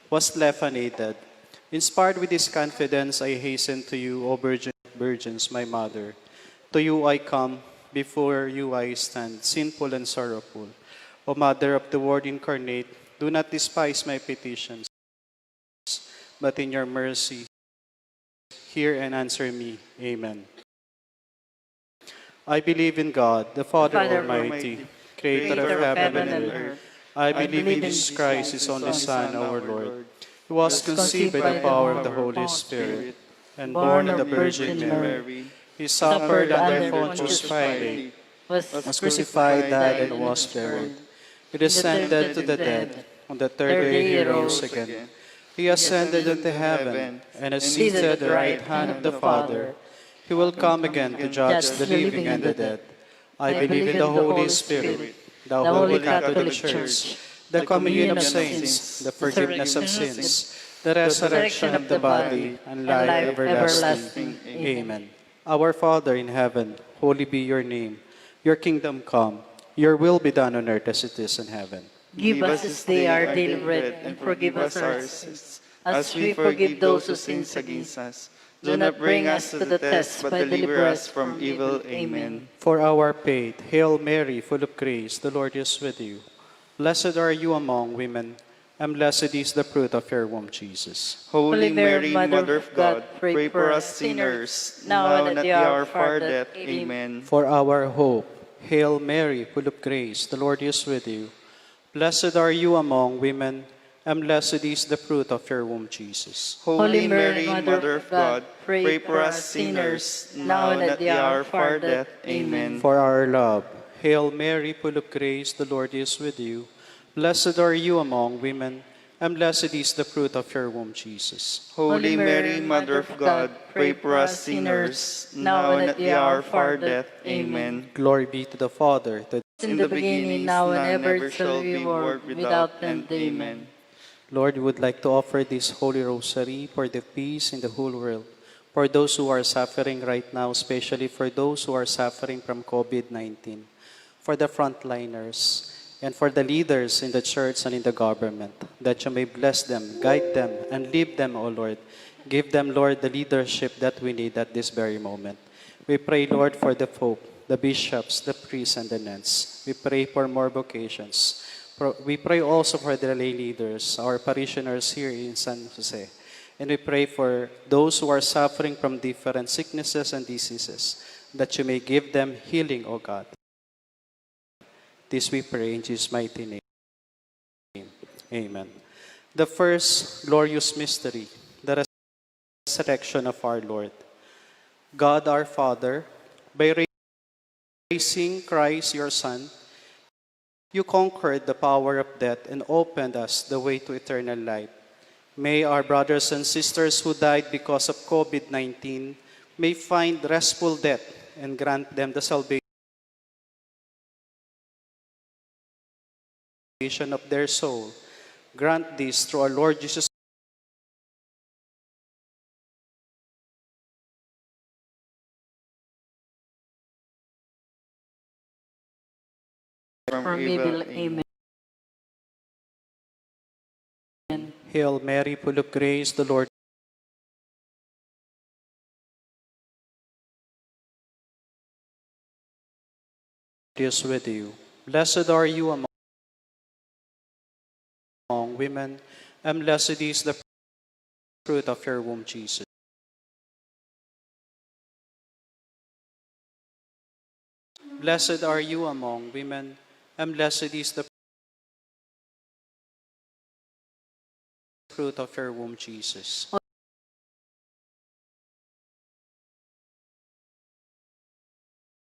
was left unaided. Inspired with this confidence, I hasten to you, O Virgin Virgins, my mother. To you I come, before you I stand, sinful and sorrowful. O Mother of the Word incarnate, do not despise my petitions, but in your mercy, hear and answer me. Amen. I believe in God, the Father Almighty, creator of heaven and earth. I believe in Jesus Christ, his only Son, our Lord, who was conceived by the power of the Holy Spirit and born of the Virgin Mary. He suffered under Pontius Pilate, was crucified, died, and was buried. He descended to the dead. On the third day he rose again. He ascended into heaven and is seated at the right hand of the Father. He will come again to judge the living and the dead. I believe in the Holy Spirit, the Holy Catholic Church, the communion of saints, the forgiveness of sins, the resurrection of the body, and life everlasting. Amen. Our Father in heaven, holy be your name. Your kingdom come. Your will be done on earth as it is in heaven. Give us this day our daily bread, and forgive us our sins, as we forgive those who sin against us. Do not bring us to the test, but deliver us from evil. Amen. For our faith, Hail Mary, full of grace, the Lord is with you. Blessed are you among women, and blessed is the fruit of your womb, Jesus. Holy Mary, Mother of God, pray for us sinners, now and at the hour of our death. Amen. For our hope, Hail Mary, full of grace, the Lord is with you. Blessed are you among women, and blessed is the fruit of your womb, Jesus. Holy Mary, Mother of God, pray for us sinners, now and at the hour of our death. Amen. For our love, Hail Mary, full of grace, the Lord is with you. Blessed are you among women, and blessed is the fruit of your womb, Jesus. Holy Mary, Mother of God, pray for us sinners, now and at the hour of our death. Amen. Glory be to the Father, to in the beginning, now and ever shall be, world without end. Amen. Lord, we would like to offer this Holy Rosary for the peace in the whole world, for those who are suffering right now, especially for those who are suffering from COVID-19, for the frontliners, and for the leaders in the church and in the government, that you may bless them, guide them, and lead them, O Lord. Give them, Lord, the leadership that we need at this very moment. We pray, Lord, for the Pope, the bishops, the priests, and the nuns. We pray for more vocations. We pray also for the lay leaders, our parishioners here in San Jose. And we pray for those who are suffering from different sicknesses and diseases, that you may give them healing, O God. This we pray in Jesus' mighty name. Amen. The first glorious mystery, the resurrection of our Lord. God our Father, by raising Christ your Son, you conquered the power of death and opened us the way to eternal life. May our brothers and sisters who died because of COVID-19 may find restful death and grant them the salvation of their soul. Grant this through our Lord Jesus from evil. Amen. Hail Mary, full of grace, the Lord is with you. Blessed are you among women, and blessed is the fruit of your womb, Jesus. Blessed are you among women, and blessed is the fruit of your womb, Jesus.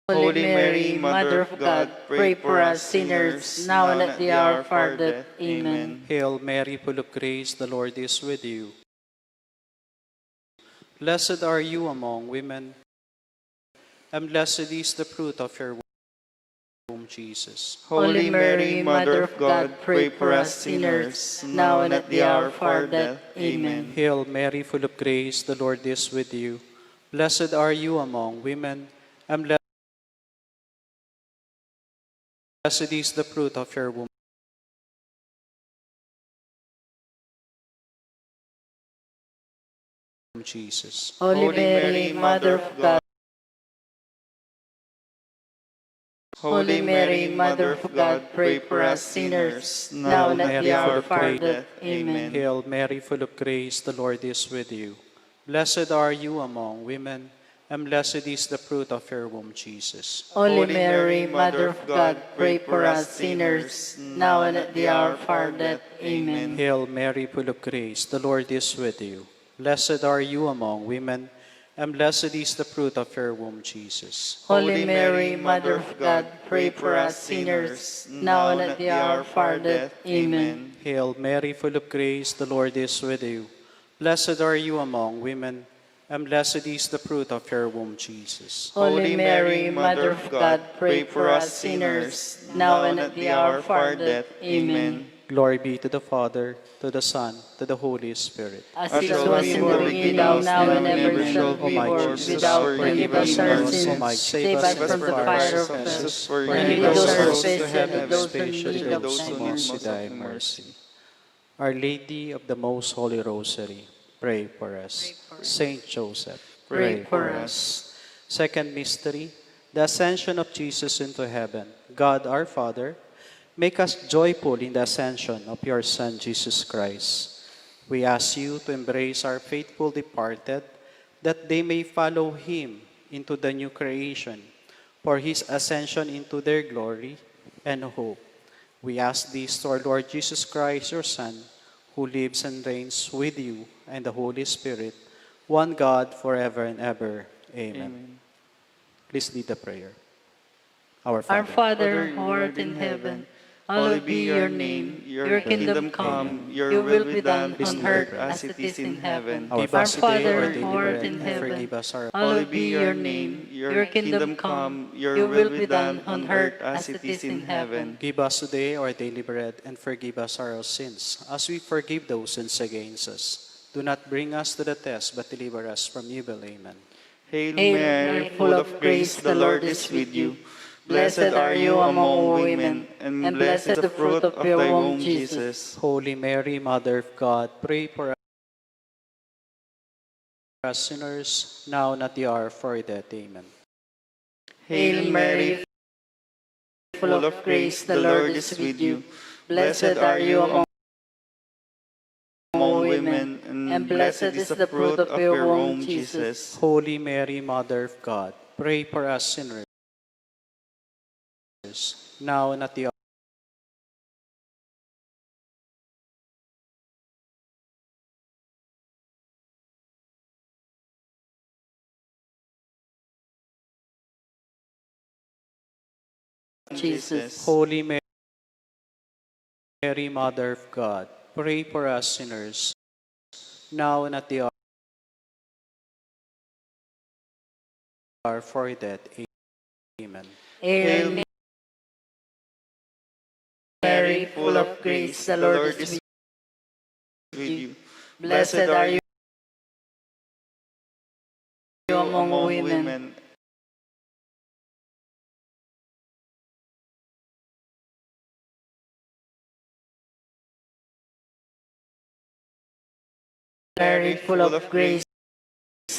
Holy Mary, Mother of God, pray for us sinners, now and at the hour of our death. Amen. Hail Mary, full of grace, the Lord is with you. Blessed are you among women, and blessed is the fruit of your womb, Jesus. Holy Mary, Mother of God, pray for us sinners, now and at the hour of our death. Amen. Hail Mary, full of grace, the Lord is with you. Blessed are you among women, and blessed is the fruit of your womb, Jesus. Holy Mary, Mother of God. Holy Mary, Mother of God, pray for us sinners, now and at the hour of our death. Amen. Hail Mary, full of grace, the Lord is with you. Blessed are you among women, and blessed is the fruit of your womb, Jesus. Holy Mary, Mother of God, pray for us sinners, now and at the hour of our death. Amen. Hail Mary, full of grace, the Lord is with you. Blessed are you among women, and blessed is the fruit of your womb, Jesus. Holy Mary, Mother of God, pray for us sinners, now and at the hour of our death. Amen. Hail Mary, full of grace, the Lord is with you. Blessed are you among women, and blessed is the fruit of your womb, Jesus. Holy Mary, Mother of God, pray for us sinners, now and at the hour of our death. Amen. Glory be to the Father, to the Son, to the Holy Spirit. As it was in the beginning, now and ever shall be, world without forgive us our sins. Save us from the fire of hell. And lead those souls to heaven, those in need of mercy, thy mercy. Our Lady of the Most Holy Rosary, pray for us. Saint Joseph, Pray for us. Second mystery, the ascension of Jesus into heaven. God our Father, make us joyful in the ascension of your Son, Jesus Christ. We ask you to embrace our faithful departed, that they may follow him into the new creation, for his ascension into their glory and hope. We ask this to our Lord Jesus Christ, your Son, who lives and reigns with you and the Holy Spirit, one God, forever and ever. Amen. Please lead the prayer. Our Father, Our Father, who art in heaven, hallowed be your name. Your kingdom come, your will be done on earth as it is in heaven. Our Our Father, Father, daily who art bread, in and heaven, forgive us our hallowed be your name. Your kingdom come, your will be done on earth as it is in heaven. Give us today our daily bread, and forgive us our sins, as we forgive those who sins against us. Do not bring us to the test, but deliver us from evil. Amen. Hail Hail Mary, full of grace, the Lord is with you. Blessed are you among women, and blessed the fruit of your womb, Jesus. Holy Mary, Mother of God, pray for us sinners, now and at the hour of our death. Amen. Hail Mary, full of grace, the Lord is with you. Blessed are you among women, and blessed is the fruit of your womb, Jesus. Holy Mary, Mother of God, pray for us sinners, now and at the Jesus. Holy Mary, Mother of God, pray for us sinners, now and at the hour of our death. Amen. Hail Mary, full of grace, the Lord is with you. Blessed are you among women, Mary, full of grace,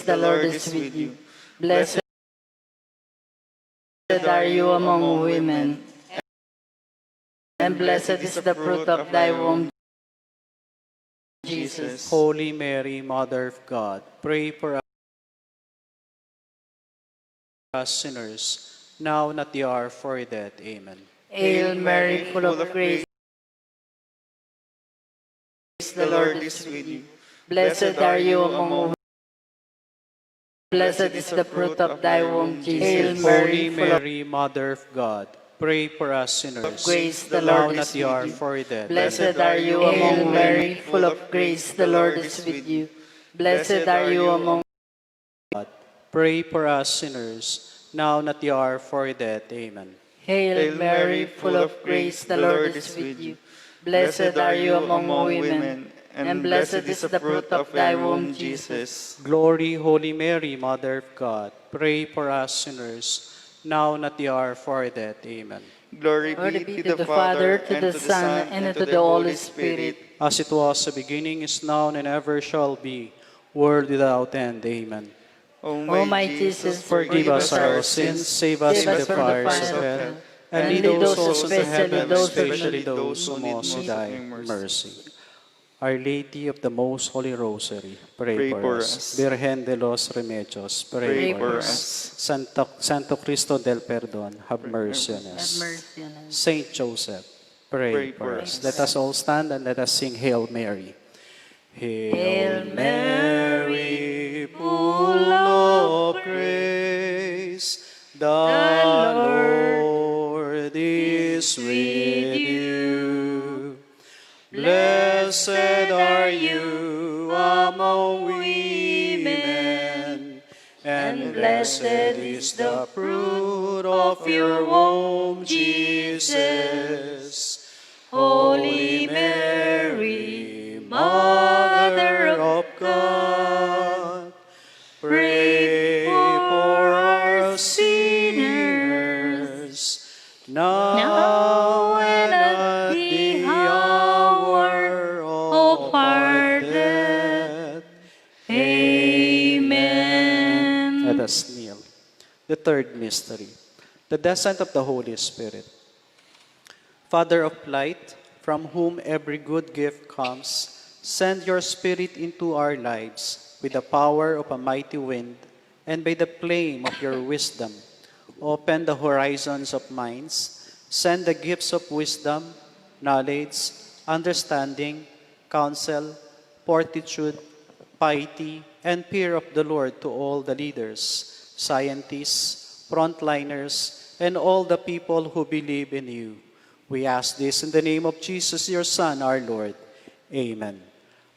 the Lord is with you. Blessed are you among women, and blessed is the fruit of thy womb, Jesus. Holy Mary, Mother of God, pray for us sinners, now and at the hour of our death. Amen. Hail Mary, full of grace, the Lord is with you. Blessed are you among women, blessed is the fruit of thy womb, Jesus. Hail Holy Mary, full of Mary, Mother of God, pray for us sinners, grace, the now Lord and at is the hour with of you. our death. Blessed are you among Mary, full of grace, the Lord is with you. Blessed are you among God, pray for us sinners, now and at the hour of our death. Amen. Hail Mary, full of grace, the Lord is with you. Blessed are you among women, and blessed is the fruit of thy womb, Jesus. Glory, Holy Mary, Mother of God, pray for us sinners, now and at the hour of our death. Amen. Glory Glory be to the Father, Father, to the Son, and to the Holy Spirit. As it was the beginning, is now, and ever shall be, world without end. Amen. O my Jesus, Forgive us our sins, save us from the from the fires of fire of hell, hell, and and lead lead those those, souls to especially heaven, those who especially need those who most most die mercy. Our Lady of the Most Holy Rosary, pray Pray for for us. us. Virgen de los Remedios, pray Pray for for us. us. Santo Cristo del Perdón, have Pray mercy for on Have us. mercy on us. Saint Joseph, pray Pray for for us. us. Let us all stand and let us sing Hail Mary. Hail Hail Mary, full of grace, the Lord is with you. Blessed are you among women, and blessed is the fruit of your womb, Jesus. Holy Mary, Mother of God, pray for us sinners, now and at the hour of our death. Amen. Let us kneel. The third mystery, the descent of the Holy Spirit. Father of light, from whom every good gift comes, send your Spirit into our lives with the power of a mighty wind and by the flame of your wisdom. Open the horizons of minds, send the gifts of wisdom, knowledge, understanding, counsel, fortitude, piety, and fear of the Lord to all the leaders, scientists, frontliners, and all the people who believe in you. We ask this in the name of Jesus, your Son, our Lord. Amen.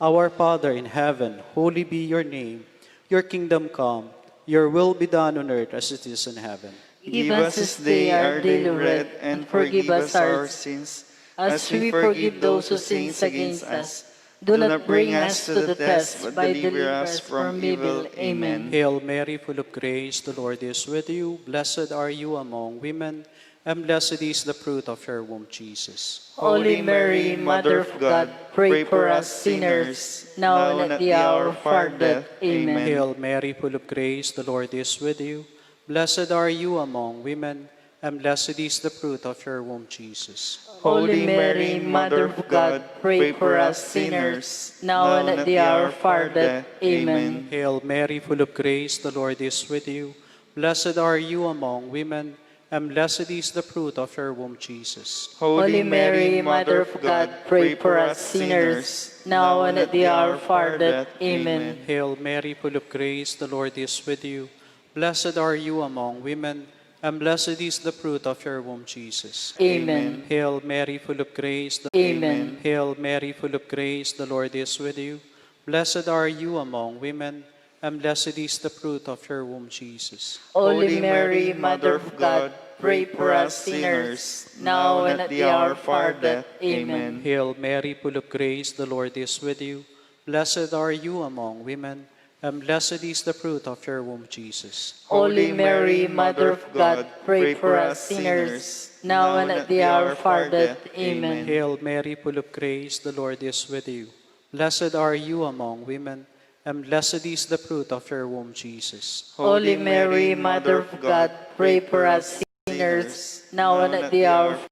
Our Father in heaven, holy be your name. Your kingdom come, your will be done on earth as it is in heaven. Give us this day our daily bread, and forgive us our sins, as we forgive those who sin against us. Do not bring us to the test, but deliver us from evil. Amen. Hail Mary, full of grace, the Lord is with you. Blessed are you among women, and blessed is the fruit of your womb, Jesus. Holy Mary, Mother of God, pray for us sinners, now and at the hour of our death. Amen. Hail Mary, full of grace, the Lord is with you. Blessed are you among women, and blessed is the fruit of your womb, Jesus. Holy Mary, Mother of God, pray for us sinners, now and at the hour of our death. Amen. Hail Mary, full of grace, the Lord is with you. Blessed are you among women, and blessed is the fruit of your womb, Jesus. Holy Mary, Mother of God, pray for us sinners, now and at the hour of our death. Amen. Hail Mary, full of grace, the Lord is with you. Blessed are you among women, and blessed is the fruit of your womb, Jesus. Amen. Hail Mary, full of grace. Amen. Hail Mary, full of grace, the Lord is with you. Blessed are you among women, and blessed is the fruit of your womb, Jesus. Holy Mary, Mother of God, pray for us sinners, now and at the hour of our death. Amen. Hail Mary, full of grace, the Lord is with you. Blessed are you among women, and blessed is the fruit of your womb, Jesus. Holy Mary, Mother of God, pray for us sinners, now and at the hour of our death. Amen. Hail Mary, full of grace, the Lord is with you. Blessed are you among women, and blessed is the fruit of your womb, Jesus. Holy Mary, Mother of God, pray for us sinners, now and at the hour of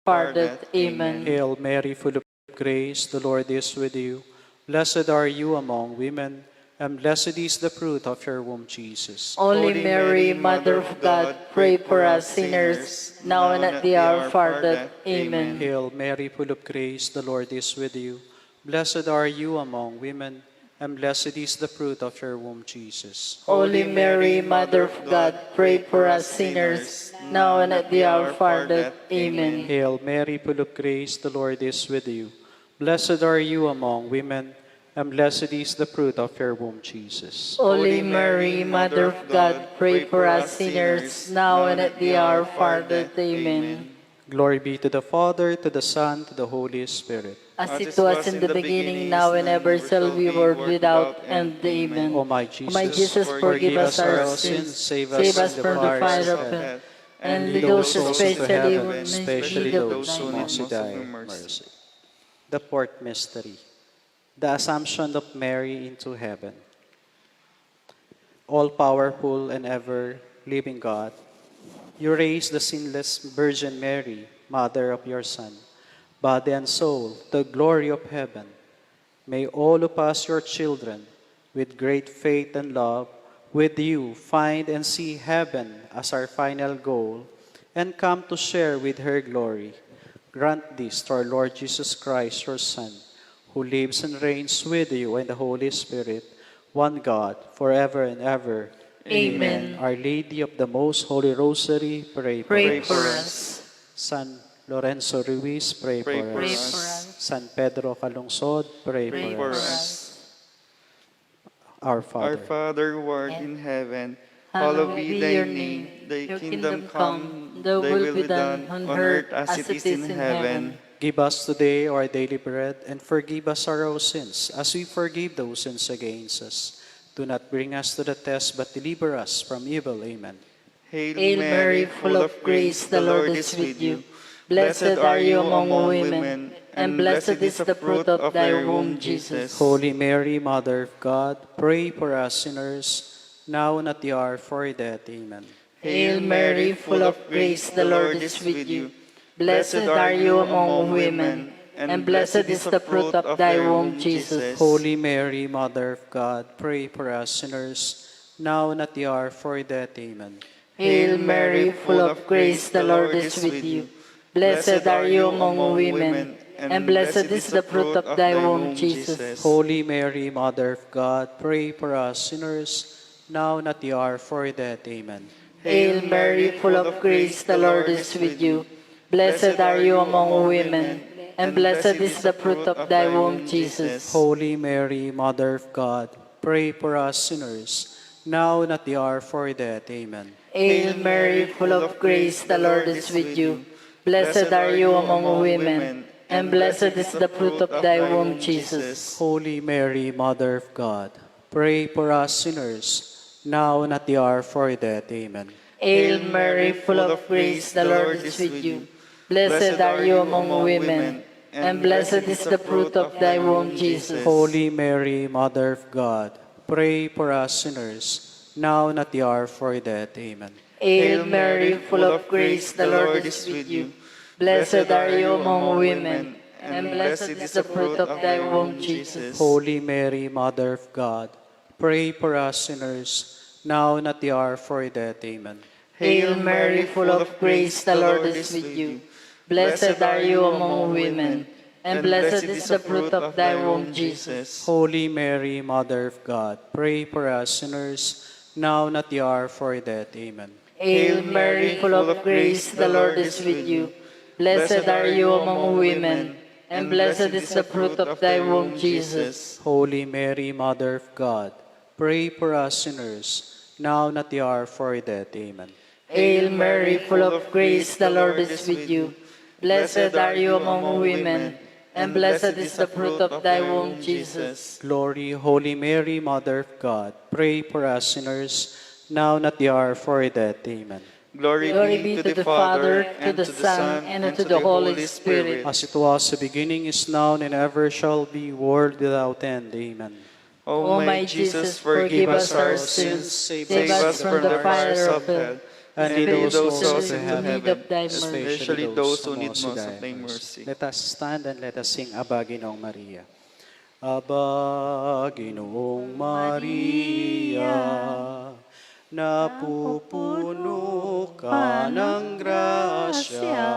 our death. Amen. Hail Mary, full of grace, the Lord is with you. Blessed are you among women, and blessed is the fruit of your womb, Jesus. Holy Mary, Mother of God, pray for us sinners, now and at the hour of our death. Amen. Hail Mary, full of grace, the Lord is with you. Blessed are you among women, and blessed is the fruit of your womb, Jesus. Holy Mary, Mother of God, pray for us sinners, now and at the hour of our death. Amen. Hail Mary, full of grace, the Lord is with you. Blessed are you among women, and blessed is the fruit of your womb, Jesus. Holy Mary, Mother of God, pray for us sinners, now and at the hour of our death. Amen. Glory be to the Father, to the Son, to the Holy Spirit. As it was in the beginning, now and ever shall be, world without end. Amen. O my Jesus, forgive us our sins, save save us us from the fire of hell, and lead those especially who especially need of those who thy most mercy. die mercy. The fourth mystery, The Assumption of Mary into Heaven. All-powerful and ever-living God, you raised the sinless Virgin Mary, Mother of your Son, body and soul, the glory of heaven. May all of us, your children, with great faith and love, with you find and see heaven as our final goal, and come to share with her glory. Grant this to our Lord Jesus Christ, your Son, who lives and reigns with you and the Holy Spirit, one God, forever and ever. Amen. Our Lady of the Most Holy Rosary, pray for Pray us. for us. San Lorenzo Ruiz, pray for Pray us. for us. San Pedro Calungsod, pray Pray for for us. us. Our Our Father, Father who art in heaven, Hallowed hallowed be be thy your name. name. Thy Your kingdom kingdom come, come. Thy thy will be done on on earth earth as it is in heaven. give us today our daily bread, and forgive us our sins, as we forgive those who sins against us. Do not bring us to the test, but deliver us from evil. Amen. Hail Mary, full of grace, the Lord is with you. Blessed are you among women, and blessed is the fruit of thy womb, Jesus. Holy Mary, Mother of God, pray for us sinners, now and at the hour of our death. Amen. Hail Mary, full of grace, the Lord is with you. Blessed are you among women, and blessed is the fruit of thy womb, Jesus. Holy Mary, Mother of God, pray for us sinners, now and at the hour of our death. Amen. Hail Mary, full of grace, the Lord is with you. Blessed are you among women, and blessed is the fruit of thy womb, Jesus. Holy Mary, Mother of God, pray for us sinners, now and at the hour of our death. Amen. Hail Mary, full of grace, the Lord is with you. Blessed are you among women, and blessed is the fruit of thy womb, Jesus. Holy Mary, Mother of God, pray for us sinners, now and at the hour of our death. Amen. Hail Mary, full of grace, the Lord is with you. Blessed are you among women, and blessed is the fruit of thy womb, Jesus. Holy Mary, Mother of God, pray for us sinners, now and at the hour of our death. Amen. Hail Mary, full of grace, the Lord is with you. Blessed are you among women, and blessed is the fruit of thy womb, Jesus. Holy Mary, Mother of God, pray for us sinners, now and at the hour of our death. Amen. Hail Mary, full of grace, the Lord is with you. Blessed are you among women, and blessed is the fruit of thy womb, Jesus. Holy Mary, Mother of God, pray for us sinners, now and at the hour of our death. Amen. Hail Mary, full of grace, the Lord is with you. Blessed are you among women, and blessed is the fruit of thy womb, Jesus. Holy Mary, Mother of God, pray for us sinners, now and at the hour of our death. Amen. Hail Mary, full of grace, the Lord is with you. Blessed are you among women, and blessed is the fruit of thy womb, Jesus. Holy Mary, Mother of God, pray for us sinners, now and at the hour of our death. Amen. Hail Mary, full of grace, the Lord is with you. Blessed are you among women, and blessed is the fruit of thy womb, Jesus. Glory, Holy Mary, Mother of God, pray for us sinners, now and at the hour of our death. Amen. Glory be to the Father, and to the Son, and to the Holy Spirit. As it was in the beginning, is now, and ever shall be, world without end. Amen. O my Jesus, forgive us our sins, save us from the fires of hell, and lead lead those souls souls to into heaven, of thy mercy. especially those who need most of thy mercy. Let us stand and let us sing Aba Ginoong Maria. Aba Ginoong Maria, napupuno ka ng grasya,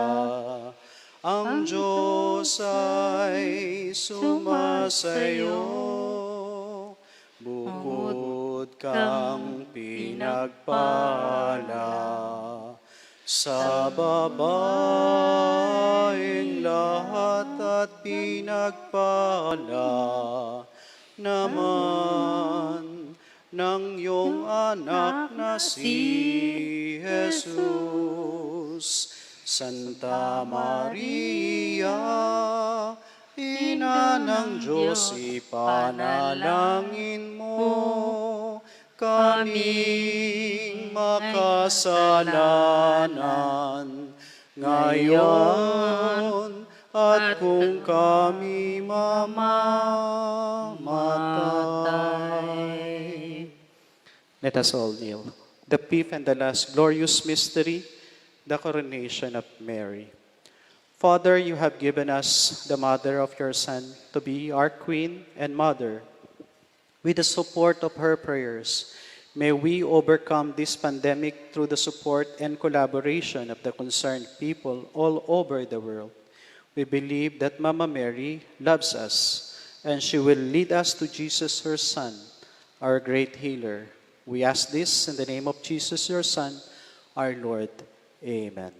ang Diyos ay sumasayo, bukod kang pinagpala. Sa babaeng lahat at pinagpala naman ng iyong anak na si Jesus. Santa Maria, Ina ng Diyos, ipanalangin mo kaming makasalanan, ngayon at kung kami mamamatay. Let us all kneel. The fifth and the last glorious mystery, the coronation of Mary. Father, you have given us the mother of your Son to be our Queen and Mother. With the support of her prayers, may we overcome this pandemic through the support and collaboration of the concerned people all over the world. We believe that Mama Mary loves us, and she will lead us to Jesus, her Son, our great healer. We ask this in the name of Jesus, your Son, our Lord. Amen.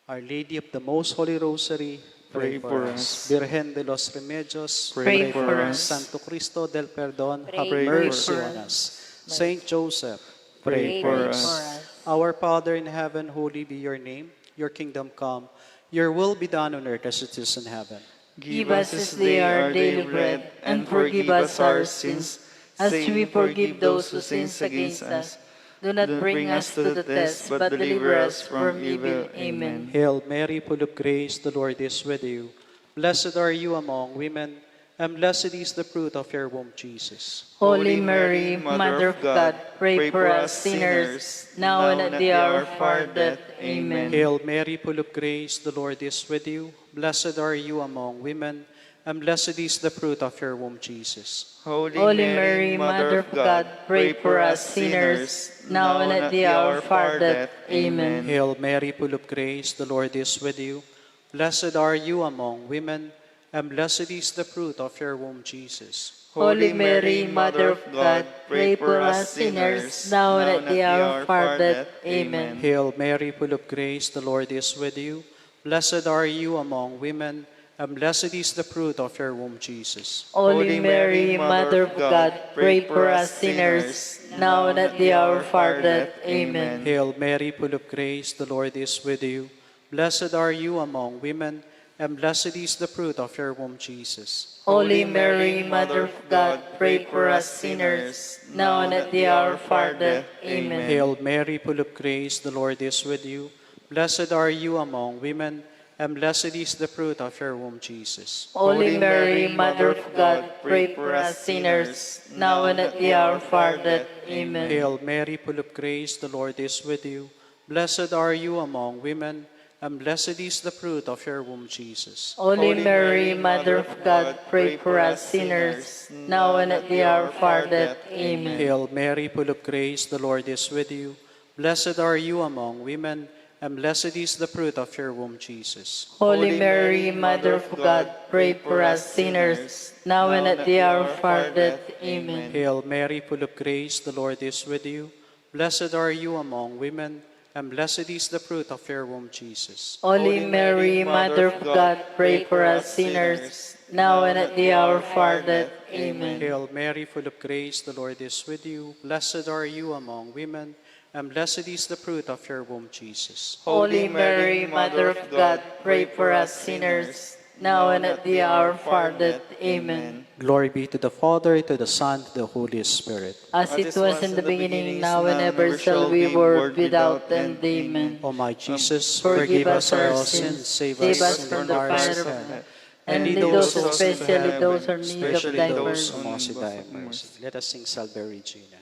Our Lady of the Most Holy Rosary, pray for us. Virgen de los Remedios, Pray for us. Santo Cristo del Perdón, have Pray mercy for on us. us. Saint Joseph, Pray for us. Our Father in heaven, holy be your name. Your kingdom come. Your will be done on earth as it is in heaven. Give us this day our daily bread, and forgive us our sins, as we forgive those who sin against us. Do not bring us to the test, but deliver us from evil. Amen. Hail Mary, full of grace, the Lord is with you. Blessed are you among women, and blessed is the fruit of your womb, Jesus. Holy Mary, Mother of God, pray for us sinners, now and at the hour of our death. Amen. Hail Mary, full of grace, the Lord is with you. Blessed are you among women, and blessed is the fruit of your womb, Jesus. Holy Mary, Mother of God, pray for us sinners, now and at the hour of our death. Amen. Hail Mary, full of grace, the Lord is with you. Blessed are you among women, and blessed is the fruit of your womb, Jesus. Holy Mary, Mother of God, pray for us sinners, now and at the hour of our death. Amen. Hail Mary, full of grace, the Lord is with you. Blessed are you among women, and blessed is the fruit of your womb, Jesus. Holy Mary, Mother of God, pray for us sinners, now and at the hour of our death. Amen. Hail Mary, full of grace, the Lord is with you. Blessed are you among women, and blessed is the fruit of your womb, Jesus. Holy Mary, Mother of God, pray for us sinners, now and at the hour of our death. Amen. Hail Mary, full of grace, the Lord is with you. Blessed are you among women, and blessed is the fruit of your womb, Jesus. Holy Mary, Mother of God, pray for us sinners, now and at the hour of our death. Amen. Hail Mary, full of grace, the Lord is with you. Blessed are you among women, and blessed is the fruit of your womb, Jesus. Holy Mary, Mother of God, pray for us sinners, now and at the hour of our death. Amen. Hail Mary, full of grace, the Lord is with you. Blessed are you among women, and blessed is the fruit of your womb, Jesus. Holy Mary, Mother of God, pray for us sinners, now and at the hour of our death. Amen. Hail Mary, full of grace, the Lord is with you. Blessed are you among women, and blessed is the fruit of your womb, Jesus. Holy Mary, Mother of God, pray for us sinners, now and at the hour of our death. Amen. Hail Mary, full of grace, the Lord is with you. Blessed are you among women, and blessed is the fruit of your womb, Jesus. Holy Mary, Mother of God, pray for us sinners, now and at the hour of our death. Amen. Glory be to the Father, to the Son, to the Holy Spirit. As it was in the beginning, now and ever shall be, world without end. Amen. O my Jesus, Forgive us our sins, sins, save us from the fire of hell, and lead those, especially those who are in need of especially thy those mercy. who most in thy mercy. Let us sing Salve Regina.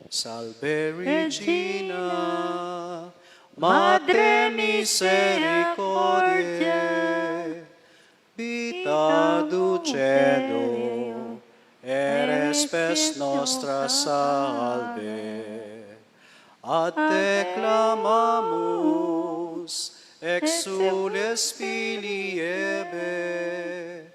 Salve Regina, Mater misericordiae, vita dulcedo, eres pes nostra salve. A te clamamus, exules filii Eve,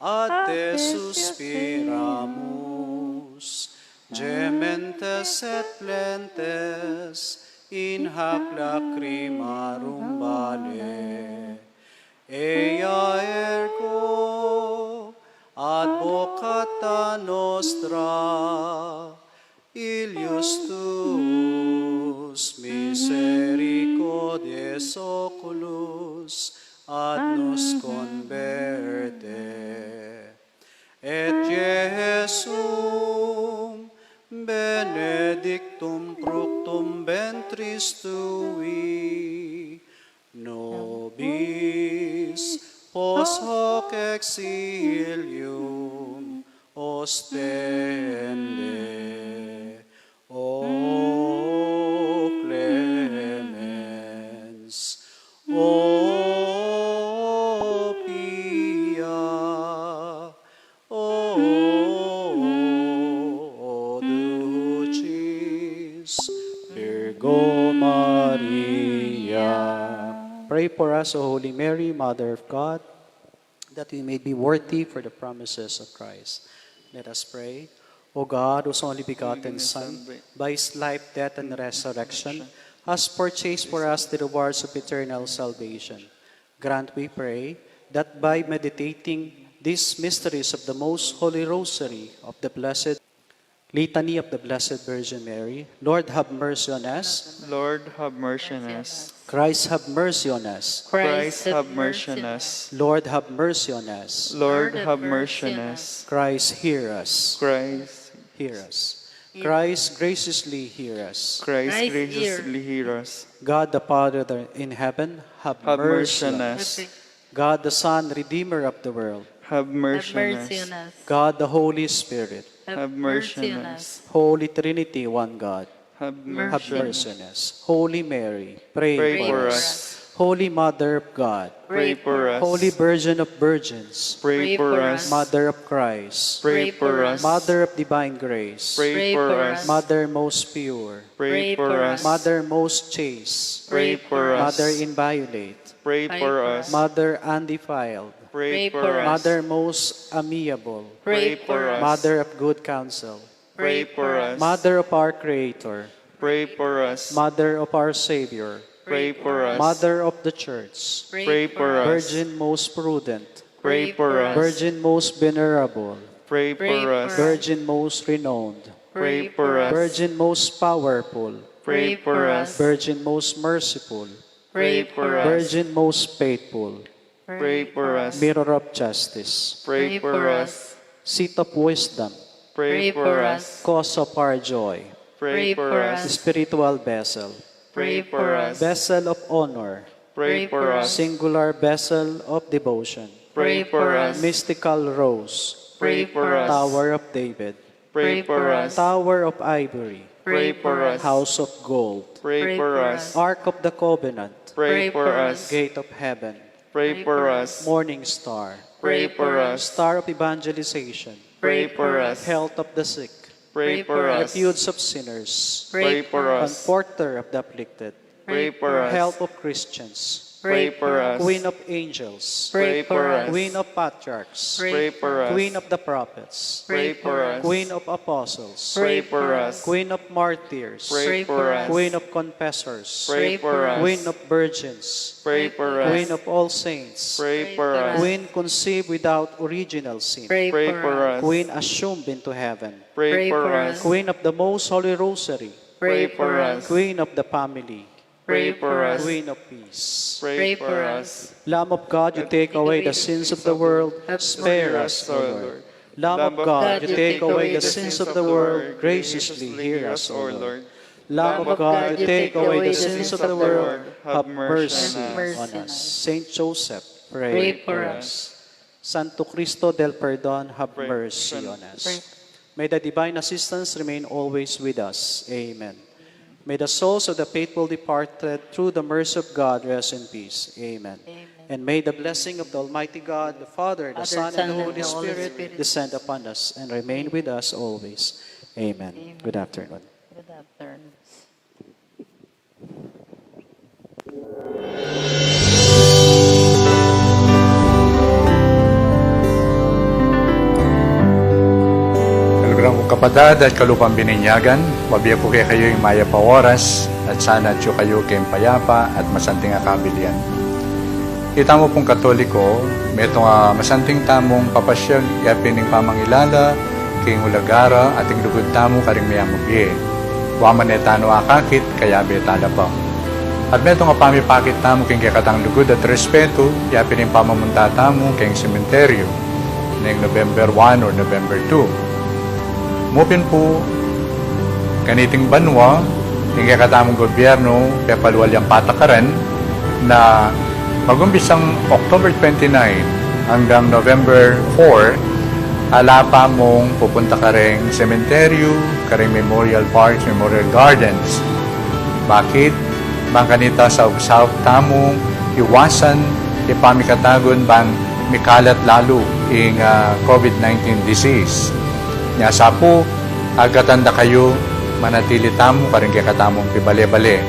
a te suspiramus, gementes et plentes, in hac lacrimarum vale. Ea ergo, advocata nostra, ilius tuus misericordiae oculus ad nos converte. Et Jesum benedictum fructum ventris tui, nobis Nos hoc exilium ostende, O clemens, O pia, O ducis, Virgo Maria. Pray for us, O Holy Mary, Mother of God, that we may be worthy for the promises of Christ. Let us pray. O God, whose only begotten Son, by his life, death, and resurrection, has purchased for us the rewards of eternal salvation. Grant, we pray, that by meditating these mysteries of the most holy rosary of the Blessed Litany of the Blessed Virgin Mary, Lord, have mercy on us. Lord, have mercy on us. Christ, have mercy on us. Christ, have mercy on us. Lord, have mercy on us. Lord, have mercy on us. Christ, hear us. Christ, Hear us. Christ, graciously hear us. Christ, graciously hear us. God the Father in heaven, have Have mercy mercy on on us. us. God the Son, Redeemer of the world. Have Have mercy on mercy us. on us. God the Holy Spirit. Have mercy on us. Holy Trinity, one God. Have Have mercy on mercy us. on us. Holy Mary, pray, Pray for for us. us. Holy Mother of God. Pray for us. Holy Virgin of Virgins. Pray for us. Mother of Christ. Pray for us. Mother of divine grace. Pray for us. Mother most pure. Pray for us. Mother most chaste. Pray for us. Mother inviolate. Pray for us. Mother undefiled. Pray for us. Mother most amiable. Pray for us. Mother of good counsel. Pray for us. Mother of our Creator. Pray for us. Mother of our Savior. Pray for us. Mother of the Church. Pray for us. Virgin most prudent. Pray for us. Virgin most venerable. Pray for us. Virgin most renowned. Pray for us. Virgin most powerful. Pray for us. Virgin most merciful. Pray for us. Virgin most faithful. Pray for us. Mirror of justice. Pray for us. Seat of wisdom. Pray for us. Cause of our joy. Pray for us. Spiritual vessel. Pray for us. Vessel of honor. Pray for us. Singular vessel of devotion. Pray for us. Mystical rose. Pray for us. Tower of David. Pray for us. Tower of ivory. Pray for us. House of gold. Pray for us. Ark of the covenant. Pray for us. Gate of heaven. Pray for us. Morning star. Pray for us. Star of evangelization. Pray for us. Health of the sick. Pray for us. Refuge of sinners. Pray for us. Comforter of the afflicted. Pray for us. Help of Christians. Pray for us. Queen of angels. Pray for us. Queen of patriarchs. Pray for us. Queen of the prophets. Pray for us. Queen of apostles. Pray for us. Queen of martyrs. Pray for us. Queen of confessors. Pray for us. Queen of virgins. Pray for us. Queen of all saints. Pray for us. Queen conceived without original sin. Pray for us. Queen assumed into heaven. Pray for us. Queen of the most holy rosary. Pray for us. Queen of the family. Pray for us. Queen of peace. Pray for us. Lamb of God, you take away the sins of the world, spare us, O Lord. Lamb of God, you take away the sins of the world, graciously hear us, O Lord. Lamb of God, you take away the sins of the world, have mercy on us. Saint Joseph, pray for us. Santo Cristo del Perdon, have mercy on us. May the divine assistance remain always with us. Amen. May the souls of the faithful departed through the mercy of God rest in peace. Amen. And may the blessing of the Almighty God, the Father, the Son, and the Holy Spirit descend upon us and remain with us always. Amen. Good afternoon. Good afternoon. Kalugrang kong kapadad at kalupang bininyagan, mabiya po kayo yung maya pa oras at sana at kayo kayong payapa at masanting akabilian. Kita mo pong Katoliko, may itong masanting tamong papasyag yapining pamangilala, king ulagara ating lugod tamo karing mayamagye. Waman etano akakit kaya betala pa. At may itong pamipakit tamo king kakatang lugod at respeto yapining pamamunta tamo king sementeryo ng November 1 or November 2. Mupin po, kaniting banwa, yung katamang gobyerno, pepaluwal yung patakaran, na mag-umbisang October 29, hanggang November 4, alapa mong pupunta ka rin cemetery, ka rin memorial parks, memorial gardens. Bakit? Bangkanita sa usap tamong iwasan ipamikatagon bang mikalat lalo ing COVID-19 disease. Nyasa po, agatanda kayo, manatili tamo karing kaya katamong pibale-bale.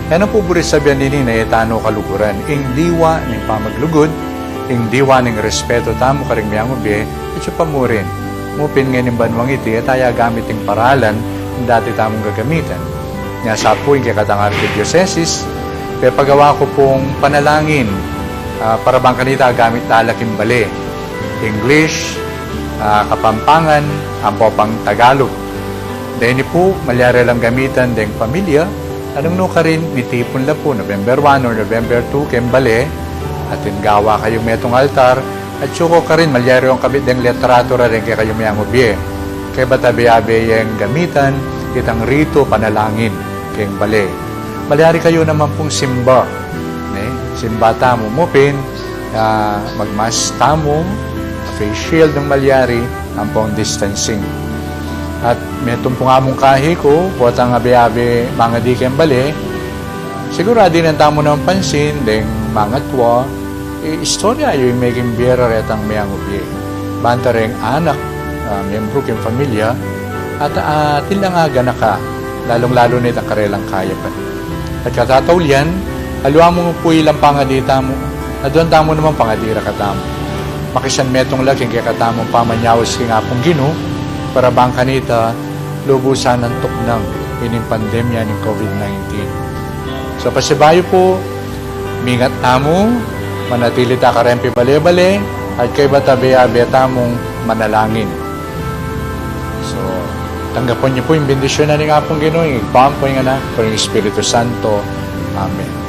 Ano po buris sabihan nini na etano kaluguran, ing diwa ng pamaglugod, ing diwa ng respeto tamo karing miyang ubi, at siya pa mo rin. Mupin ngayon ng banwang iti, at ay gamit ng paralan, yung dati tamong gagamitan. Nyasa po, yung kaya katangar kay Diocesis, kaya pagawa ko pong panalangin, para bang kanita gamit talaking bali. English, Kapampangan, ampo pang Tagalog. Dahil po, malyari lang gamitan deng pamilya, anong no ka rin, nitipon lang po, November 1 or November 2, kembale, at gawa kayong metong altar, at syuko ka rin, malyari yung kabit deng literatura rin kaya kayong mayang ubi. Kaya batabi-abi yung gamitan, kitang rito, panalangin, kayong bale. Malyari kayo naman pong simba. Simba tamo mupin, magmas tamo, face shield ng malyari, ang pong distancing. At may tumpong among kahi ko, potang abi-abi mga di kembale, sigurado din ang tamo ng pansin, deng mga tuwa, istorya yung may gimbira retang mayang ubi. Banta rin anak, miyembro kong pamilya, at tilang aga na ka, lalong-lalo na itang karelang kaya pa. At katatawlian, aluwa mo po ilang pangadita mo, na doon tamo naman pangadira katamo. Makisan metong laging kaya katamong pamanyawas king apong gino, para bang kanita, lubusan ng tuknang ining pandemya ng COVID-19. So pasibayo po, mingat tamo, manatili ta karempi bale-bale, at kay batabi-abi tamong manalangin. So, tanggapon niyo po yung bendisyon na ng apong gino, yung igpampo yung anak, por yung Espiritu Santo. Amen.